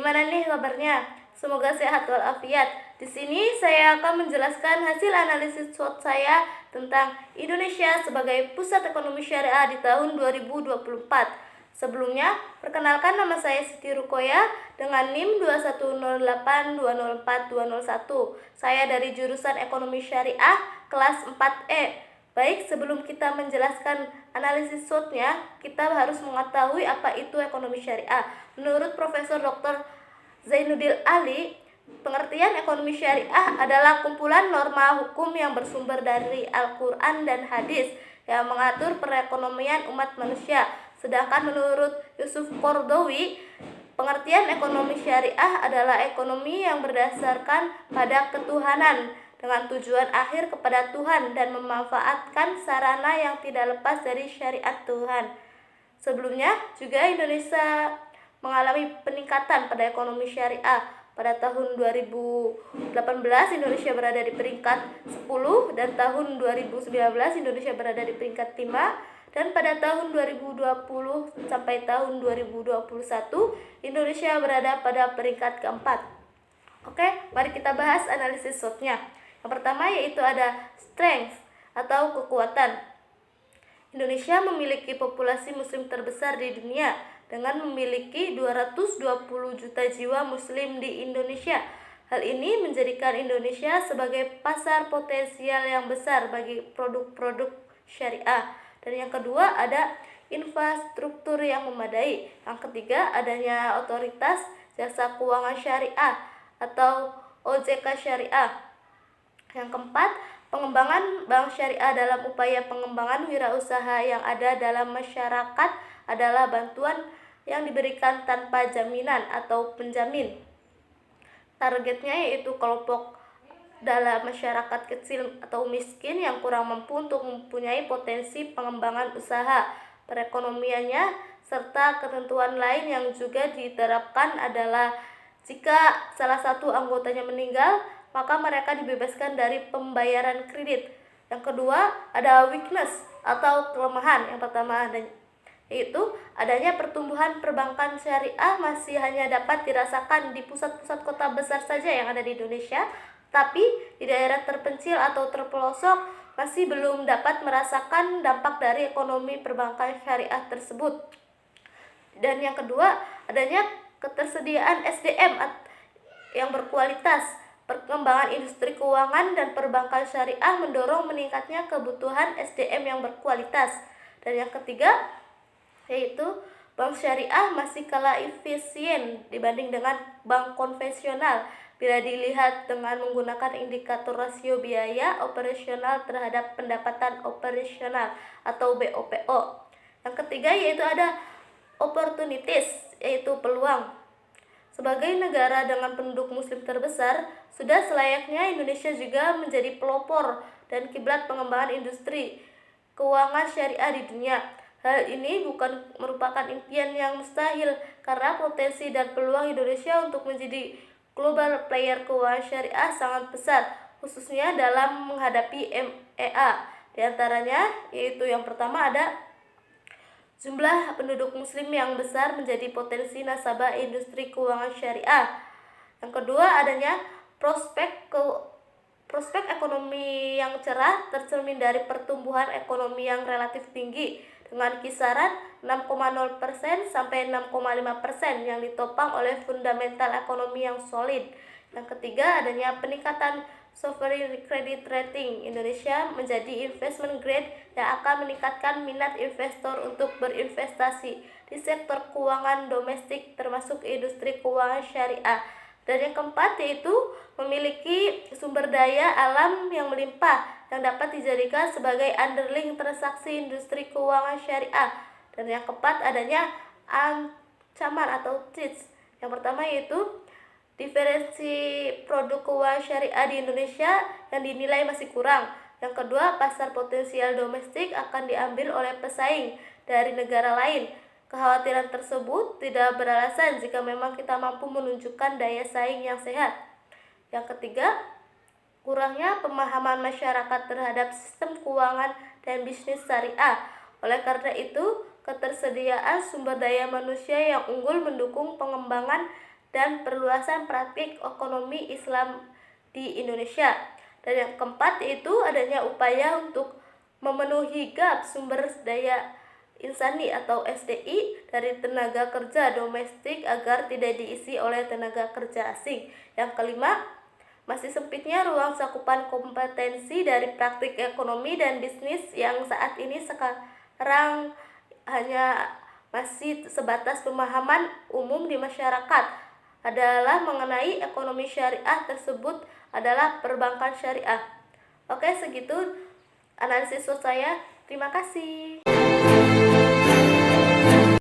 Gimana nih kabarnya? Semoga sehat walafiat. Di sini saya akan menjelaskan hasil analisis SWOT saya tentang Indonesia sebagai pusat ekonomi syariah di tahun 2024. Sebelumnya, perkenalkan nama saya Siti Rukoya dengan NIM 2108204-201. Saya dari jurusan Ekonomi Syariah kelas 4E. Baik, sebelum kita menjelaskan analisis SWOT-nya, kita harus mengetahui apa itu ekonomi syariah. Menurut Profesor Dr. Zainuddin Ali, pengertian ekonomi syariah adalah kumpulan norma hukum yang bersumber dari Al-Quran dan hadis yang mengatur perekonomian umat manusia. Sedangkan menurut Yusuf Qaradawi, pengertian ekonomi syariah adalah ekonomi yang berdasarkan pada ketuhanan dengan tujuan akhir kepada Tuhan dan memanfaatkan sarana yang tidak lepas dari syariat Tuhan. Sebelumnya juga Indonesia mengalami peningkatan pada ekonomi syariah. Pada tahun 2018 Indonesia berada di peringkat 10 dan tahun 2019 Indonesia berada di peringkat 5 dan pada tahun 2020 sampai tahun 2021 Indonesia berada pada peringkat keempat. Oke, mari kita bahas analisis SWOT-nya. Yang pertama yaitu ada strength atau kekuatan. Indonesia memiliki populasi muslim terbesar di dunia dengan memiliki 220 juta jiwa muslim di Indonesia. Hal ini menjadikan Indonesia sebagai pasar potensial yang besar bagi produk-produk syariah. Dan yang kedua ada infrastruktur yang memadai. Yang ketiga adanya otoritas jasa keuangan syariah atau OJK syariah. Yang keempat, pengembangan bank syariah dalam upaya pengembangan wirausaha yang ada dalam masyarakat adalah bantuan yang diberikan tanpa jaminan atau penjamin. Targetnya yaitu kelompok dalam masyarakat kecil atau miskin yang kurang mampu untuk mempunyai potensi pengembangan usaha perekonomiannya, serta ketentuan lain yang juga diterapkan adalah jika salah satu anggotanya meninggal, maka mereka dibebaskan dari pembayaran kredit. Yang kedua, ada weakness atau kelemahan. Yang pertama yaitu adanya pertumbuhan perbankan syariah masih hanya dapat dirasakan di pusat-pusat kota besar saja yang ada di Indonesia, tapi di daerah terpencil atau terpelosok masih belum dapat merasakan dampak dari ekonomi perbankan syariah tersebut. Dan yang kedua, adanya ketersediaan SDM yang berkualitas. Perkembangan industri keuangan dan perbankan syariah mendorong meningkatnya kebutuhan SDM yang berkualitas. Dan yang ketiga, yaitu bank syariah masih kalah efisien dibanding dengan bank konvensional bila dilihat dengan menggunakan indikator rasio biaya operasional terhadap pendapatan operasional atau BOPO. Yang ketiga yaitu ada opportunities, yaitu peluang. Sebagai negara dengan penduduk muslim terbesar, sudah selayaknya Indonesia juga menjadi pelopor dan kiblat pengembangan industri keuangan syariah di dunia. Hal ini bukan merupakan impian yang mustahil karena potensi dan peluang Indonesia untuk menjadi global player keuangan syariah sangat besar, khususnya dalam menghadapi MEA. Di antaranya yaitu yang pertama ada jumlah penduduk muslim yang besar menjadi potensi nasabah industri keuangan syariah. Yang kedua adanya prospek ekonomi yang cerah tercermin dari pertumbuhan ekonomi yang relatif tinggi dengan kisaran 6,0% sampai 6,5% yang ditopang oleh fundamental ekonomi yang solid. Yang ketiga adanya peningkatan sovereign credit rating. Indonesia menjadi investment grade yang akan meningkatkan minat investor untuk berinvestasi di sektor keuangan domestik termasuk industri keuangan syariah. Dan yang keempat yaitu memiliki sumber daya alam yang melimpah yang dapat dijadikan sebagai underlying transaksi industri keuangan syariah. Dan yang keempat adanya ancaman atau threats. Yang pertama yaitu diferensi produk keuangan syariah di Indonesia yang dinilai masih kurang. Yang kedua, pasar potensial domestik akan diambil oleh pesaing dari negara lain. Kekhawatiran tersebut tidak beralasan jika memang kita mampu menunjukkan daya saing yang sehat. Yang ketiga, kurangnya pemahaman masyarakat terhadap sistem keuangan dan bisnis syariah. Oleh karena itu, ketersediaan sumber daya manusia yang unggul mendukung pengembangan dan perluasan praktik ekonomi Islam di Indonesia. Dan yang keempat yaitu adanya upaya untuk memenuhi gap sumber daya insani atau SDI dari tenaga kerja domestik agar tidak diisi oleh tenaga kerja asing. Yang kelima, masih sempitnya ruang cakupan kompetensi dari praktik ekonomi dan bisnis yang saat ini sekarang hanya masih sebatas pemahaman umum di masyarakat adalah mengenai ekonomi syariah tersebut adalah perbankan syariah. Oke, segitu analisis saya. Terima kasih.